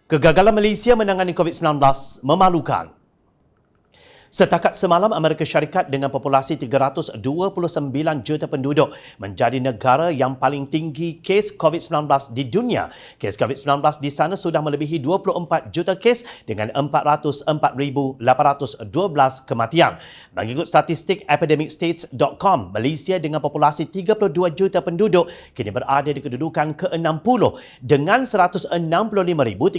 Kegagalan Malaysia menangani COVID-19 memalukan. Setakat semalam, Amerika Syarikat dengan populasi 329 juta penduduk menjadi negara yang paling tinggi kes COVID-19 di dunia. Kes COVID-19 di sana sudah melebihi 24 juta kes dengan 404,812 kematian. Mengikut statistik epidemicstates.com, Malaysia dengan populasi 32 juta penduduk kini berada di kedudukan ke-60 dengan 165,371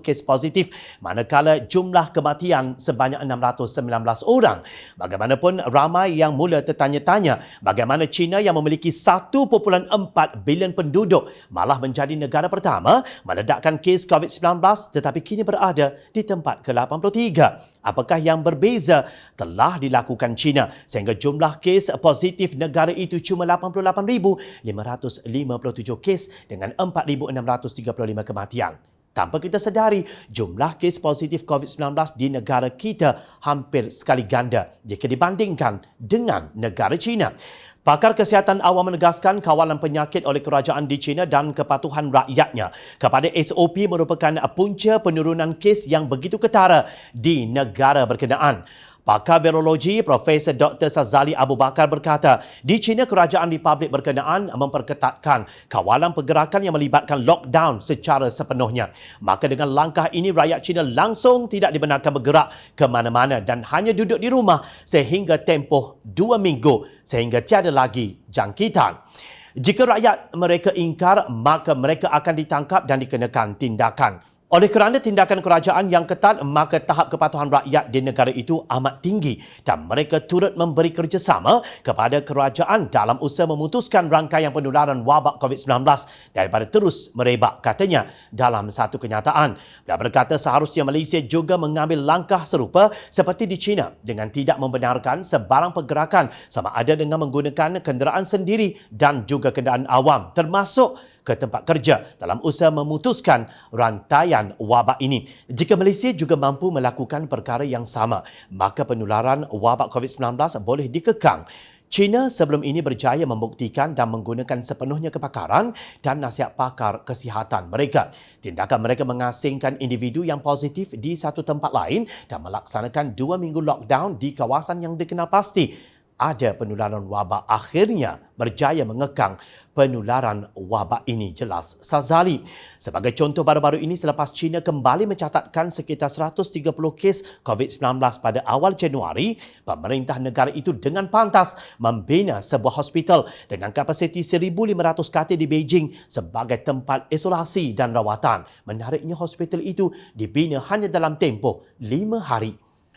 kes positif, manakala jumlah kematian sebanyak 619 orang. Bagaimanapun, ramai yang mula tertanya-tanya bagaimana China yang memiliki 1.4 bilion penduduk malah menjadi negara pertama meledakkan kes COVID-19 tetapi kini berada di tempat ke-83. Apakah yang berbeza telah dilakukan China sehingga jumlah kes positif negara itu cuma 88,557 kes dengan 4,635 kematian? Tanpa kita sedari, jumlah kes positif COVID-19 di negara kita hampir sekali ganda jika dibandingkan dengan negara China. Pakar kesihatan awam menegaskan kawalan penyakit oleh kerajaan di China dan kepatuhan rakyatnya kepada SOP merupakan punca penurunan kes yang begitu ketara di negara berkenaan. Pakar virologi Profesor Dr. Sazali Abu Bakar berkata, di China kerajaan Republik berkenaan memperketatkan kawalan pergerakan yang melibatkan lockdown secara sepenuhnya. Maka dengan langkah ini, rakyat China langsung tidak dibenarkan bergerak ke mana-mana dan hanya duduk di rumah sehingga tempoh 2 minggu sehingga tiada lagi jangkitan. Jika rakyat mereka ingkar, maka mereka akan ditangkap dan dikenakan tindakan. Oleh kerana tindakan kerajaan yang ketat, maka tahap kepatuhan rakyat di negara itu amat tinggi dan mereka turut memberi kerjasama kepada kerajaan dalam usaha memutuskan rangkaian penularan wabak COVID-19 daripada terus merebak, katanya dalam satu kenyataan. Dia berkata seharusnya Malaysia juga mengambil langkah serupa seperti di China dengan tidak membenarkan sebarang pergerakan sama ada dengan menggunakan kenderaan sendiri dan juga kenderaan awam termasuk ke tempat kerja dalam usaha memutuskan rantaian wabak ini. Jika Malaysia juga mampu melakukan perkara yang sama, maka penularan wabak COVID-19 boleh dikekang. China sebelum ini berjaya membuktikan dan menggunakan sepenuhnya kepakaran dan nasihat pakar kesihatan mereka. Tindakan mereka mengasingkan individu yang positif di satu tempat lain dan melaksanakan 2 minggu lockdown di kawasan yang dikenal pasti ada penularan wabak, akhirnya berjaya mengekang penularan wabak ini, jelas Sazali. Sebagai contoh, baru-baru ini selepas China kembali mencatatkan sekitar 130 kes COVID-19 pada awal Januari, pemerintah negara itu dengan pantas membina sebuah hospital dengan kapasiti 1,500 katil di Beijing sebagai tempat isolasi dan rawatan. Menariknya, hospital itu dibina hanya dalam tempoh 5 hari.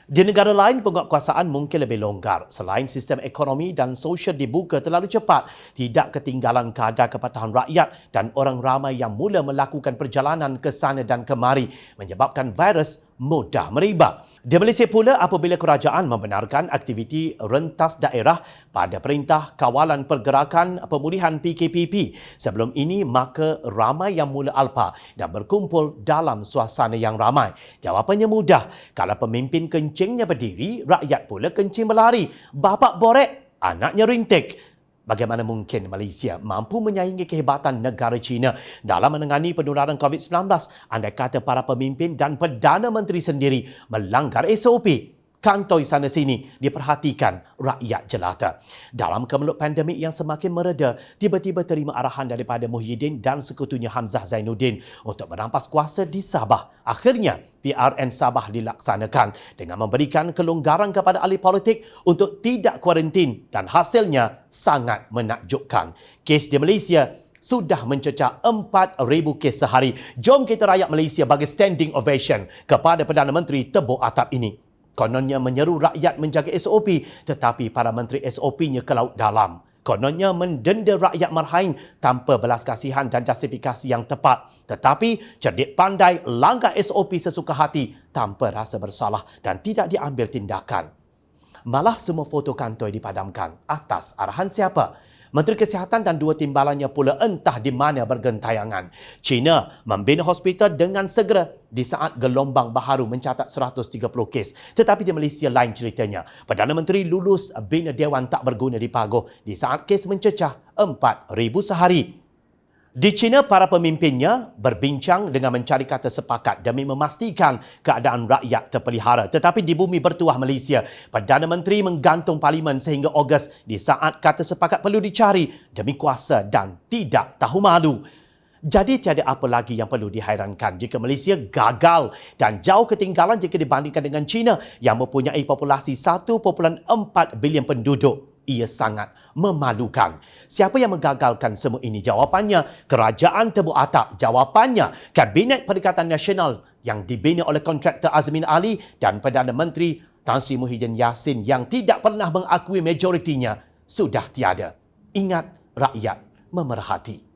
Di negara lain, penguatkuasaan mungkin lebih longgar. Selain sistem ekonomi dan sosial dibuka terlalu cepat, tidak ketinggalan kadar kepatuhan rakyat dan orang ramai yang mula melakukan perjalanan ke sana dan kemari menyebabkan virus mudah merebak. Di Malaysia pula, apabila kerajaan membenarkan aktiviti rentas daerah pada Perintah Kawalan Pergerakan Pemulihan PKPP sebelum ini, maka ramai yang mula alpa dan berkumpul dalam suasana yang ramai. Jawapannya mudah. Kalau pemimpin kencingnya berdiri, rakyat pula kencing berlari. Bapak borek, anaknya rintik. Bagaimana mungkin Malaysia mampu menyaingi kehebatan negara China dalam menangani penularan COVID-19 andai kata para pemimpin dan Perdana Menteri sendiri melanggar SOP? Kantoi sana sini diperhatikan rakyat jelata. Dalam kemelut pandemik yang semakin mereda, tiba-tiba terima arahan daripada Muhyiddin dan sekutunya Hamzah Zainuddin untuk merampas kuasa di Sabah. Akhirnya, PRN Sabah dilaksanakan dengan memberikan kelonggaran kepada ahli politik untuk tidak kuarantin dan hasilnya sangat menakjubkan. Kes di Malaysia sudah mencecah 4,000 kes sehari. Jom kita rakyat Malaysia bagi standing ovation kepada Perdana Menteri tebuk atap ini. Kononnya menyeru rakyat menjaga SOP, tetapi para menteri SOP-nya ke laut dalam. Kononnya mendenda rakyat marhain tanpa belas kasihan dan justifikasi yang tepat. Tetapi cerdik pandai langgar SOP sesuka hati tanpa rasa bersalah dan tidak diambil tindakan. Malah semua foto kantoi dipadamkan. Atas arahan siapa? Menteri Kesihatan dan 2 timbalannya pula entah di mana bergentayangan. China membina hospital dengan segera di saat gelombang baharu mencatat 130 kes. Tetapi di Malaysia lain ceritanya. Perdana Menteri lulus bina dewan tak berguna di Pagoh di saat kes mencecah 4,000 sehari. Di China, para pemimpinnya berbincang dengan mencari kata sepakat demi memastikan keadaan rakyat terpelihara. Tetapi di bumi bertuah Malaysia, Perdana Menteri menggantung Parlimen sehingga Ogos di saat kata sepakat perlu dicari demi kuasa dan tidak tahu malu. Jadi tiada apa lagi yang perlu dihairankan jika Malaysia gagal dan jauh ketinggalan jika dibandingkan dengan China yang mempunyai populasi 1.4 bilion penduduk. Ia sangat memalukan. Siapa yang menggagalkan semua ini? Jawapannya, kerajaan tebuk atap. Jawapannya, Kabinet Perikatan Nasional yang dibina oleh kontraktor Azmin Ali dan Perdana Menteri Tan Sri Muhyiddin Yassin yang tidak pernah mengakui majoritinya sudah tiada. Ingat, rakyat memerhati.